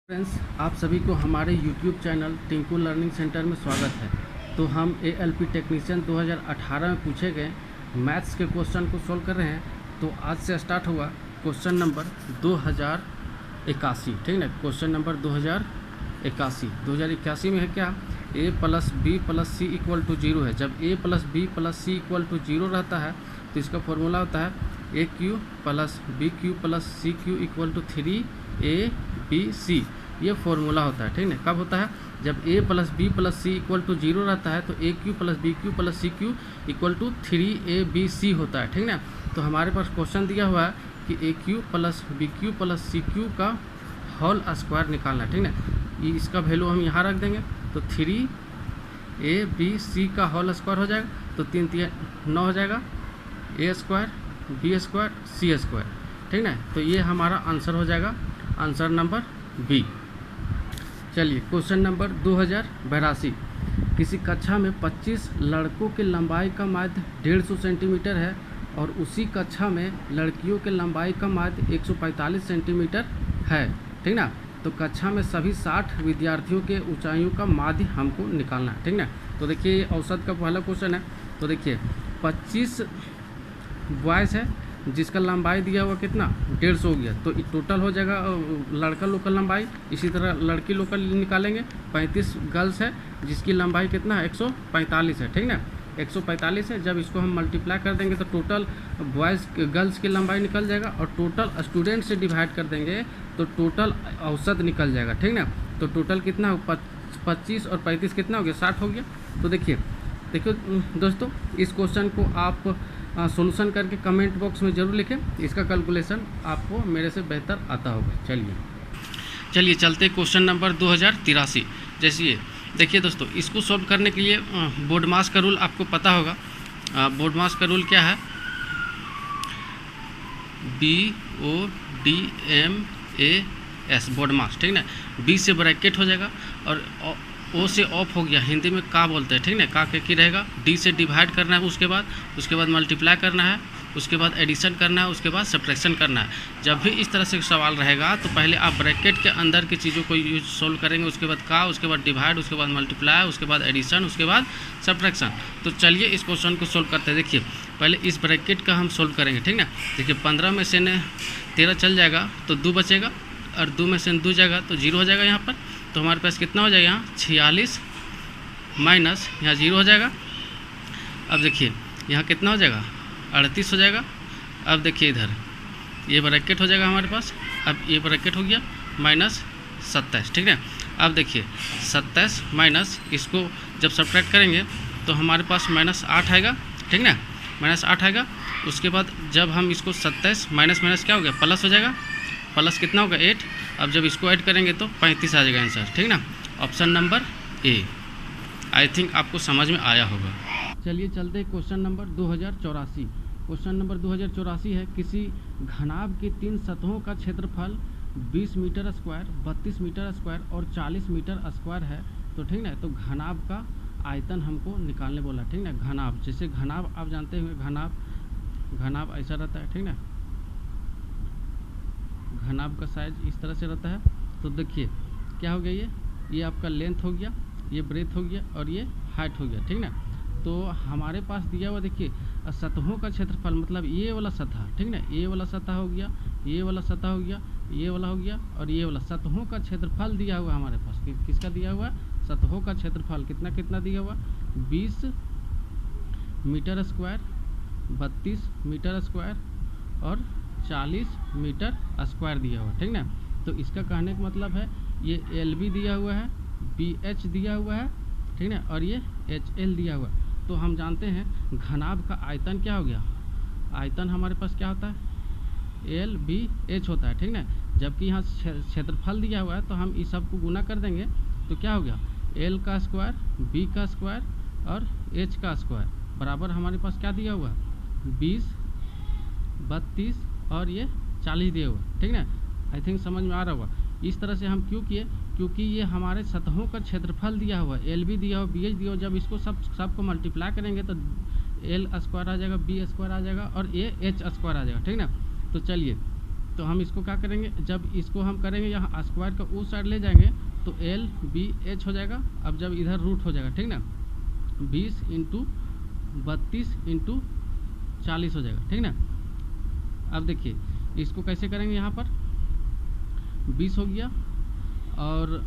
Friends, आप सभी को हमारे YouTube channel Tinku learning centre में स्वागत है। तो हम ALP टेक्नीशियन 2018 में पूछे गए मैथ्स के क्वेश्चन को सॉल्व कर रहे हैं। तो आज से स्टार्ट होगा क्वेश्चन नंबर 2081, ठीक है। क्वेश्चन नंबर 2081 में है क्या, a plus B plus C equal to 0 है। जब a plus B plus C equal to 0 रहता है तो इसका फॉर्मूला होता है a cube plus B cube plus C cube equal to 3abc। ये फॉर्मूला होता है, ठीक है। कब होता है, जब a plus B plus C equal to 0 रहता है तो a cube plus B cube plus C cube equal to 3abc होता है, ठीक ना। तो हमारे पास क्वेश्चन दिया हुआ है कि a cube plus B cube plus C cube का होल स्क्वायर निकालना है, ठीक ना। इसका वैल्यू हम यहाँ रख देंगे तो 3abc का होल स्क्वायर हो जाएगा, तो 3 3 9 हो जाएगा, a square B square C square, ठीक ना। तो ये हमारा आंसर हो जाएगा, आंसर नंबर बी। चलिए क्वेश्चन नंबर 2082, किसी कक्षा में 25 लड़कों के लंबाई का माध्य 150 सेंटीमीटर है और उसी कक्षा में लड़कियों के लंबाई का माध्य 145 सेंटीमीटर है, ठीक ना। तो कक्षा में सभी 60 विद्यार्थियों के ऊंचाइयों का माध्य हमको निकालना है, ठीक ना। तो देखिए औसत का पहला क्वेश्चन है। तो देखिए 25 बॉयज़ है जिसका लंबाई दिया हुआ कितना 150 हो गया, तो टोटल हो जाएगा लड़का लोग का लंबाई। इसी तरह लड़की लोग का निकालेंगे। 35 गर्ल्स है जिसकी लंबाई कितना है 145 है, ठीक ना। 145 है, जब इसको हम मल्टीप्लाई कर देंगे तो टोटल बॉयज़ गर्ल्स की लंबाई निकल जाएगा और टोटल स्टूडेंट से डिवाइड कर देंगे तो टोटल औसत निकल जाएगा, ठीक ना। तो टोटल कितना हो 25 और 35 कितना हो गया 60 हो गया। तो देखिए दोस्तों, इस क्वेश्चन को आप सॉल्यूशन करके कमेंट बॉक्स में ज़रूर लिखें। इसका कैलकुलेशन आपको मेरे से बेहतर आता होगा। चलिए चलते क्वेश्चन नंबर 2083। जैसे ये देखिए दोस्तों, इसको सॉल्व करने के लिए बोर्ड मास का रूल आपको पता होगा। बोर्ड मास का रूल क्या है, BODMAS बोर्ड मास, ठीक ना। B से ब्रैकेट हो जाएगा और O से ऑफ हो गया, हिंदी में का बोलते हैं, ठीक ना। का की रहेगा, D से डिवाइड करना है, उसके बाद मल्टीप्लाई करना है, उसके बाद एडिशन करना है, उसके बाद सब्ट्रैक्शन करना है। जब भी इस तरह से सवाल रहेगा तो पहले आप ब्रैकेट के अंदर की चीज़ों को यूज सोल्व करेंगे, उसके बाद का, उसके बाद डिवाइड, उसके बाद मल्टीप्लाई, उसके बाद एडिशन, उसके बाद सब्ट्रैक्शन। तो चलिए इस क्वेश्चन को सोल्व करते हैं। देखिए पहले इस ब्रैकेट का हम सोल्व करेंगे, ठीक ना। देखिए 15 में से 13 चल जाएगा तो 2 बचेगा और 2 में से 2 जाएगा तो 0 हो जाएगा यहाँ पर। तो हमारे पास कितना हो जाएगा यहाँ 46 माइनस यहाँ 0 हो जाएगा। अब देखिए यहाँ कितना हो जाएगा 38 हो जाएगा। अब देखिए इधर ये ब्रैकेट हो जाएगा हमारे पास, अब ये ब्रैकेट हो गया माइनस 27, ठीक है। अब देखिए 27 माइनस इसको जब सब्ट्रैक्ट करेंगे तो हमारे पास माइनस 8 आएगा, ठीक ना। माइनस 8 आएगा। उसके बाद जब हम इसको 27 माइनस क्या हो गया प्लस हो जाएगा, प्लस कितना होगा 8। अब जब इसको ऐड करेंगे तो 35 आ जाएगा आंसर, ठीक ना। Option number A. I think आपको समझ में आया होगा। चलिए चलते हैं क्वेश्चन नंबर 2084। क्वेश्चन नंबर 2084 है, किसी घनाभ की 3 सतहों का क्षेत्रफल 20 मीटर स्क्वायर, 32 मीटर स्क्वायर और 40 मीटर स्क्वायर है। तो ठीक ना, तो घनाभ का आयतन हमको निकालने बोला, ठीक ना। घनाभ, जैसे घनाभ आप जानते हुए घनाभ ऐसा रहता है, ठीक ना। घनाभ का साइज इस तरह से रहता है। तो देखिए क्या हो गया, ये आपका लेंथ हो गया, ये ब्रेथ हो गया और ये हाइट हो गया, ठीक ना। तो हमारे पास दिया हुआ देखिए सतहों का क्षेत्रफल, मतलब ये वाला सतह, ठीक ना, ये वाला सतह हो गया, ये वाला सतह हो गया, ये वाला हो गया और ये वाला सतहों का क्षेत्रफल दिया हुआ हमारे पास। किसका दिया हुआ, सतहों का क्षेत्रफल कितना दिया हुआ 20 मीटर स्क्वायर, 32 मीटर स्क्वायर और 40 मीटर स्क्वायर दिया हुआ, ठीक ना। तो इसका कहने का मतलब है ये LB दिया हुआ है, BH दिया हुआ है, ठीक ना, और ये HL दिया हुआ है। तो हम जानते हैं घनाभ का आयतन क्या हो गया, आयतन हमारे पास क्या होता है LBH होता है, ठीक ना। जबकि यहाँ क्षेत्रफल दिया हुआ है तो हम इस सब को गुना कर देंगे तो क्या हो गया L का स्क्वायर, B का स्क्वायर और H का स्क्वायर बराबर हमारे पास क्या दिया हुआ है 20, 32 और ये 40 दिया हुआ, ठीक ना। आई थिंक समझ में आ रहा होगा। इस तरह से हम क्यों किए, क्योंकि ये हमारे सतहों का क्षेत्रफल दिया हुआ है, LB दिया हुआ, BH दिया हुआ। जब इसको सबको मल्टीप्लाई करेंगे तो L स्क्वायर आ जाएगा, B स्क्वायर आ जाएगा और ये H स्क्वायर आ जाएगा, ठीक ना। तो चलिए तो हम इसको क्या करेंगे, जब इसको हम करेंगे यहाँ स्क्वायर का उस साइड ले जाएंगे तो एल बी एच हो जाएगा। अब जब इधर रूट हो जाएगा, ठीक ना, 20 इंटू 32 इंटू 40 हो जाएगा, ठीक ना। अब देखिए इसको कैसे करेंगे, यहाँ पर 20 हो गया और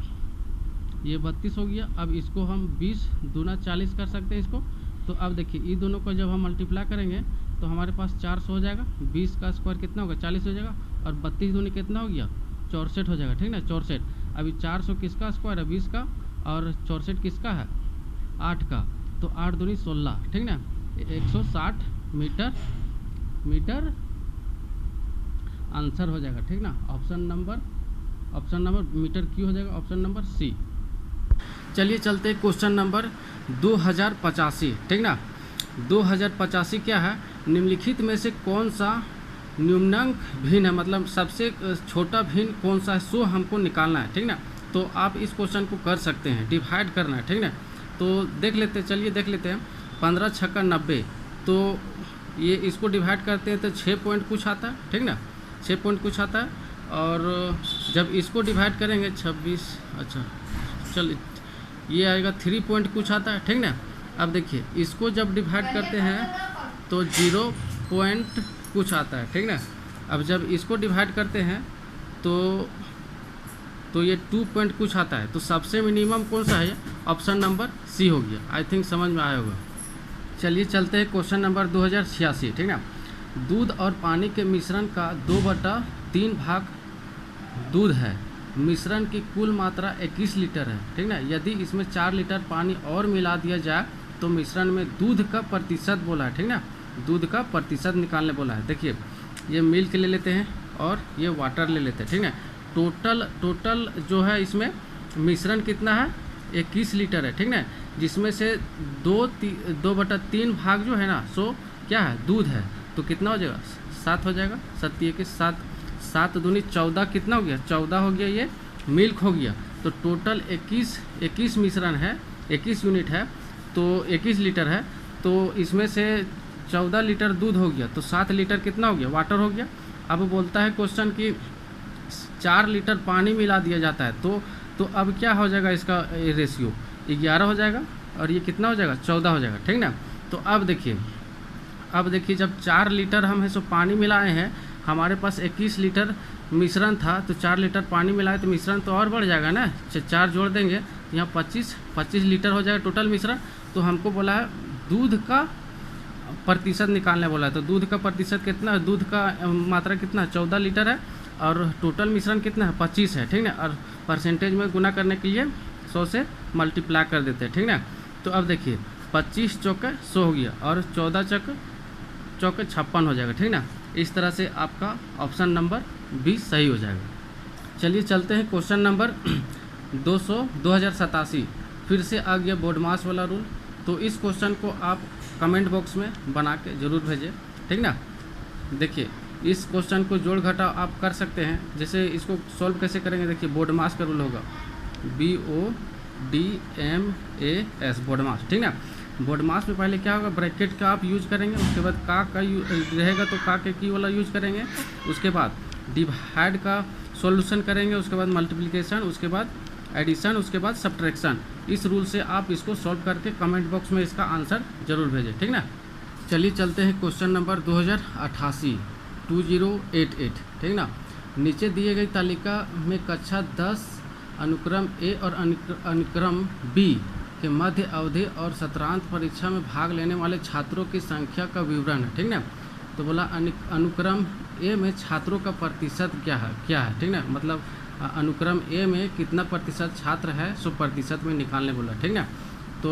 ये 32 हो गया। अब इसको हम 20 दूना 40 कर सकते हैं इसको। तो अब देखिए ये दोनों को जब हम मल्टीप्लाई करेंगे तो हमारे पास 400 हो जाएगा। 20 का स्क्वायर कितना होगा, 40 हो जाएगा और 32 दूनी कितना हो गया, 64 हो जाएगा, ठीक ना, 64। अभी 400 किसका स्क्वायर है, 20 का, और 64 किसका है, 8 का। तो 8 दूनी 16, ठीक ना, 160 मीटर आंसर हो जाएगा, ठीक ना। ऑप्शन नंबर मीटर क्यू हो जाएगा, ऑप्शन नंबर सी। चलिए चलते हैं क्वेश्चन नंबर 2085, ठीक ना। 2085 क्या है, निम्नलिखित में से कौन सा न्यूनांक भिन्न है, मतलब सबसे छोटा भिन्न कौन सा है, सो हमको निकालना है, ठीक ना। तो आप इस क्वेश्चन को कर सकते हैं, डिवाइड करना है, ठीक ना। तो देख लेते हैं, चलिए देख लेते हैं। 15 छक्का 90, तो ये इसको डिवाइड करते हैं तो 6 पॉइंट कुछ आता है, ठीक ना, 6 पॉइंट कुछ आता है। और जब इसको डिवाइड करेंगे 26, अच्छा चल ये आएगा 3 पॉइंट कुछ आता है, ठीक ना। अब देखिए इसको जब डिवाइड करते हैं तो 0 पॉइंट कुछ आता है, ठीक ना। अब जब इसको डिवाइड करते हैं तो ये 2 पॉइंट कुछ आता है। तो सबसे मिनिमम कौन सा है, ऑप्शन नंबर सी हो गया। आई थिंक समझ में आया होगा। चलिए चलते हैं क्वेश्चन नंबर 2086, ठीक ना। दूध और पानी के मिश्रण का 2/3 भाग दूध है, मिश्रण की कुल मात्रा 21 लीटर है, ठीक ना। यदि इसमें 4 लीटर पानी और मिला दिया जाए तो मिश्रण में दूध का प्रतिशत बोला है, ठीक ना, दूध का प्रतिशत निकालने बोला है। देखिए ये मिल्क ले लेते हैं और ये वाटर ले लेते हैं, ठीक ना। टोटल जो है इसमें मिश्रण कितना है, 21 लीटर है, ठीक ना, जिसमें से 2/3 भाग जो है ना, सो क्या है, दूध है। तो कितना हो जाएगा, 7 हो जाएगा, 7 7 दूनी 14, कितना हो गया, 14 हो गया, ये मिल्क हो गया। तो टोटल 21 मिश्रण है, 21 यूनिट है, तो 21 लीटर है। तो इसमें से 14 लीटर दूध हो गया, तो 7 लीटर कितना हो गया, वाटर हो गया। अब बोलता है क्वेश्चन कि 4 लीटर पानी मिला दिया जाता है, तो अब क्या हो जाएगा, इसका रेशियो 11 हो जाएगा और ये कितना हो जाएगा, 14 हो जाएगा, ठीक ना। तो अब देखिए जब 4 लीटर हम है सो पानी मिलाए हैं, हमारे पास 21 लीटर मिश्रण था, तो 4 लीटर पानी मिलाए तो मिश्रण तो और बढ़ जाएगा ना, 4 जोड़ देंगे तो यहाँ 25 लीटर हो जाएगा टोटल मिश्रण। तो हमको बोला है दूध का प्रतिशत निकालने बोला है। तो दूध का प्रतिशत कितना है, दूध का मात्रा कितना है, 14 लीटर है और टोटल मिश्रण कितना है, 25 है, ठीक ना। और परसेंटेज में गुना करने के लिए 100 से मल्टीप्लाई कर देते हैं, ठीक ना। तो अब देखिए 25 चौके 100 हो गया और 14 चौके 56 हो जाएगा, ठीक ना। इस तरह से आपका ऑप्शन नंबर 20 सही हो जाएगा। चलिए चलते हैं क्वेश्चन नंबर 2087। फिर से आ गया बोर्ड मास वाला रूल। तो इस क्वेश्चन को आप कमेंट बॉक्स में बना के ज़रूर भेजें, ठीक ना। देखिए इस क्वेश्चन को जोड़ घटा आप कर सकते हैं। जैसे इसको सॉल्व कैसे करेंगे, देखिए बोर्ड मास का रूल होगा BODMAS बोर्ड मास, ठीक ना। बोर्ड मास में पहले क्या होगा, ब्रैकेट का आप यूज करेंगे, उसके बाद का रहेगा तो का के की वाला यूज करेंगे, उसके बाद डिवाइड का सॉल्यूशन करेंगे, उसके बाद मल्टीप्लिकेशन, उसके बाद एडिशन, उसके बाद सब्ट्रैक्शन। इस रूल से आप इसको सॉल्व करके कमेंट बॉक्स में इसका आंसर जरूर भेजें, ठीक ना। चलिए चलते हैं क्वेश्चन नंबर 2088, ठीक ना। नीचे दिए गई तालिका में कक्षा 10 अनुक्रम ए और अनुक्रम बी के मध्य अवधि और सत्रांत परीक्षा में भाग लेने वाले छात्रों की संख्या का विवरण है, ठीक ना। तो बोला अनुक्रम ए में छात्रों का प्रतिशत क्या है, ठीक ना, मतलब अनुक्रम ए में कितना प्रतिशत छात्र है, सो प्रतिशत में निकालने बोला, ठीक ना। तो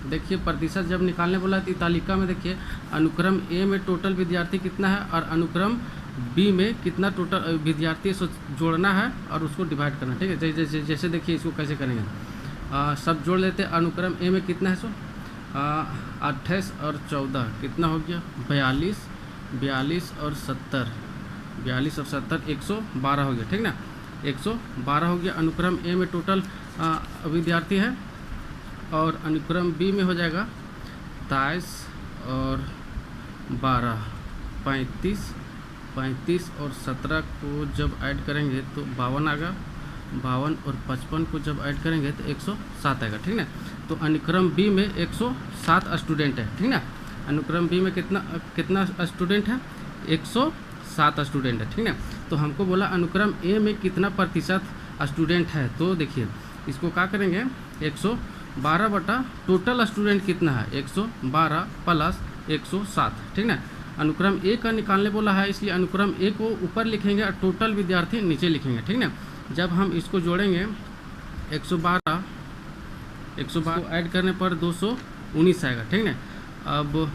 देखिए प्रतिशत जब निकालने बोला तो तालिका में देखिए अनुक्रम ए में टोटल विद्यार्थी कितना है और अनुक्रम बी में कितना टोटल विद्यार्थी सो जोड़ना है और उसको डिवाइड करना, ठीक है। जैसे देखिए इसको कैसे करेंगे, सब जोड़ लेते हैं। अनुक्रम ए में कितना है, सो 28 और 14 कितना हो गया, 42 और 70 112 हो गया, ठीक ना, 112 हो गया। अनुक्रम ए में टोटल विद्यार्थी है और अनुक्रम बी में हो जाएगा 23 और 12 35 35 और 17 को जब ऐड करेंगे तो 52 आएगा। 52 और 55 को जब ऐड करेंगे तो 107 आएगा, ठीक ना। तो अनुक्रम बी में 107 स्टूडेंट है, ठीक ना। अनुक्रम बी में कितना स्टूडेंट है? 107 स्टूडेंट है, ठीक ना। तो हमको बोला अनुक्रम ए में कितना प्रतिशत स्टूडेंट है, तो देखिए इसको क्या करेंगे, 112 बटा टोटल स्टूडेंट कितना है, 112 प्लस 107, ठीक ना। अनुक्रम ए का निकालने बोला है, इसलिए अनुक्रम ए को ऊपर लिखेंगे और टोटल विद्यार्थी नीचे लिखेंगे, ठीक ना। जब हम इसको जोड़ेंगे 112 ऐड करने पर 219 आएगा, ठीक ना। अब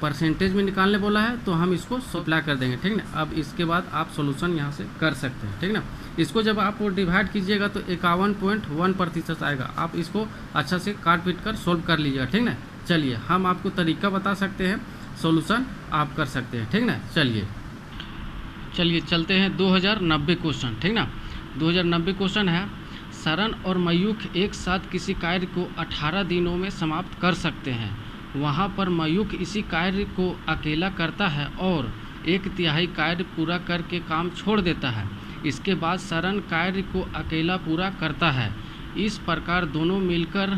परसेंटेज में निकालने बोला है तो हम इसको सप्लाई कर देंगे, ठीक ना। अब इसके बाद आप सॉल्यूशन यहाँ से कर सकते हैं, ठीक ना। इसको जब आप डिवाइड कीजिएगा तो 51.1% आएगा। आप इसको अच्छा से काट पीट कर सोल्व कर लीजिएगा, ठीक ना। चलिए हम आपको तरीका बता सकते हैं, सॉल्यूशन आप कर सकते हैं, ठीक ना। चलिए चलते हैं 2090 क्वेश्चन, ठीक ना। 2090 क्वेश्चन है, सरन और मयूख एक साथ किसी कार्य को 18 दिनों में समाप्त कर सकते हैं। वहाँ पर मयूख इसी कार्य को अकेला करता है और 1/3 कार्य पूरा करके काम छोड़ देता है। इसके बाद सरन कार्य को अकेला पूरा करता है। इस प्रकार दोनों मिलकर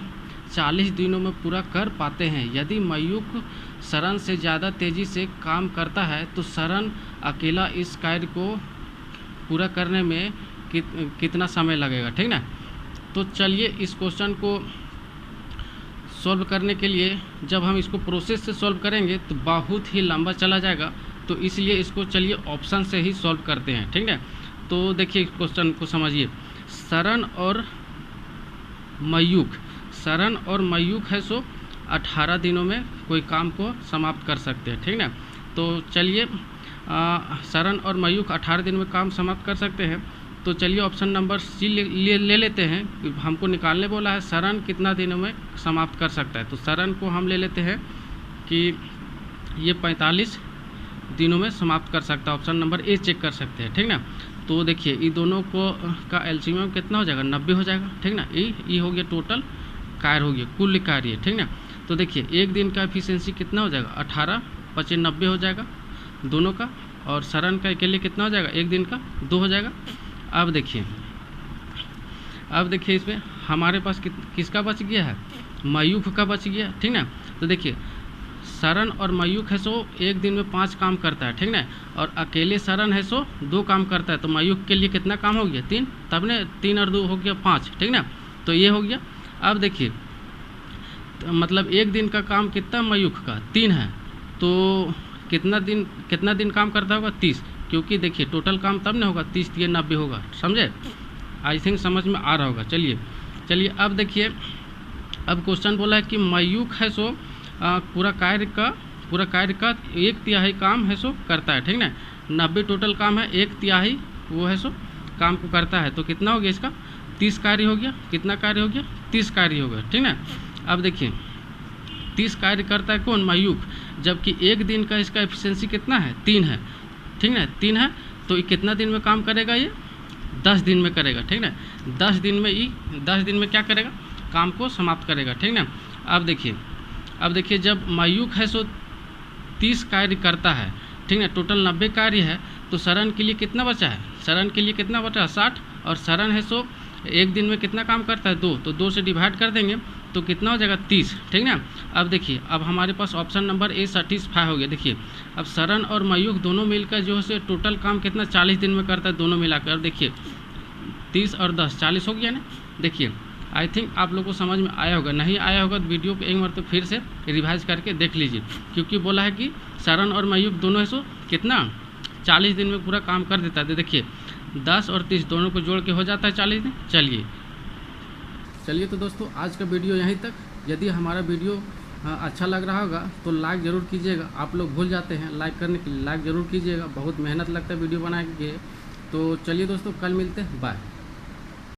40 दिनों में पूरा कर पाते हैं। यदि मयूख सरन से ज़्यादा तेज़ी से काम करता है तो सरन अकेला इस कार्य को पूरा करने में कितना समय लगेगा, ठीक ना। तो चलिए इस क्वेश्चन को सॉल्व करने के लिए जब हम इसको प्रोसेस से सॉल्व करेंगे तो बहुत ही लंबा चला जाएगा, तो इसलिए इसको चलिए ऑप्शन से ही सॉल्व करते हैं, ठीक है। तो देखिए क्वेश्चन को समझिए, सरन और मयूख है सो 18 दिनों में कोई काम को समाप्त कर सकते हैं, ठीक ना। तो चलिए सरन और मयूख 18 दिन में काम समाप्त कर सकते हैं। तो चलिए ऑप्शन नंबर सी ले लेते हैं। हमको निकालने बोला है सरन कितना दिनों में समाप्त कर सकता है, तो सरन को हम ले लेते हैं कि ये 45 दिनों में समाप्त कर सकता है। ऑप्शन नंबर ए चेक कर सकते हैं, ठीक ना। तो देखिए ये दोनों को का एलसीएम कितना हो जाएगा, 90 हो जाएगा, ठीक ना। ये हो गया टोटल कार्य, हो गया कुल कार्य, ठीक ना। तो देखिए एक दिन का एफिशिएंसी कितना हो जाएगा, 18 × 90 हो जाएगा दोनों का, और सरन का अकेले कितना हो जाएगा, एक दिन का 2 हो जाएगा। अब देखिए इसमें हमारे पास किसका बच गया है, मयूख का बच गया, ठीक ना। तो देखिए सरन और मयूख है सो एक दिन में 5 काम करता है, ठीक ना, और अकेले सरन है सो 2 काम करता है। तो मयूख के लिए कितना काम हो गया, 3, तब ने 3 और 2 हो गया 5, ठीक ना। तो ये हो गया। अब देखिए तो मतलब एक दिन का काम कितना मयूख का 3 है, तो कितना दिन काम करता होगा, 30, क्योंकि देखिए टोटल काम तब नहीं होगा, 30 × 90 होगा, समझे। आई थिंक समझ में आ रहा होगा। चलिए अब देखिए, अब क्वेश्चन बोला है कि मयूख है सो पूरा कार्य का 1/3 काम है सो करता है, ठीक ना। 90 टोटल काम है, 1/3 वो है सो काम को करता है, तो कितना हो गया इसका, 30 कार्य हो गया। कितना कार्य हो गया, 30 कार्य हो गया, ठीक ना। अब देखिए 30 कार्य करता है कौन, मयूख, जबकि एक दिन का इसका एफिशिएंसी कितना है, 3 है, ठीक ना, 3 है। तो ये कितना दिन में काम करेगा, ये 10 दिन में करेगा, ठीक ना। 10 दिन में क्या करेगा, काम को समाप्त करेगा, ठीक ना। अब देखिए जब मयूख है सो 30 कार्य करता है, ठीक ना, टोटल 90 कार्य है, तो सरन के लिए कितना बचा है, 60, और सरन है सो एक दिन में कितना काम करता है, 2, तो 2 से डिवाइड कर देंगे तो कितना हो जाएगा, 30, ठीक ना। अब देखिए अब हमारे पास ऑप्शन नंबर ए सेटिस्फाई हो गया। देखिए अब सरन और मयूख दोनों मिलकर जो है टोटल काम कितना 40 दिन में करता है, दोनों मिलाकर। अब देखिए 30 और 10 40 हो गया ना। देखिए आई थिंक आप लोग को समझ में आया होगा, नहीं आया होगा तो वीडियो को एक बार तो फिर से रिवाइज करके देख लीजिए, क्योंकि बोला है कि सरन और मयूख दोनों है सो कितना 40 दिन में पूरा काम कर देता है। तो देखिए 10 और 30 दोनों को जोड़ के हो जाता है 40 दिन। चलिए तो दोस्तों आज का वीडियो यहीं तक। यदि हमारा वीडियो अच्छा लग रहा होगा तो लाइक ज़रूर कीजिएगा। आप लोग भूल जाते हैं लाइक करने के लिए, लाइक ज़रूर कीजिएगा, बहुत मेहनत लगता है वीडियो बनाने के लिए। तो चलिए दोस्तों कल मिलते हैं, बाय।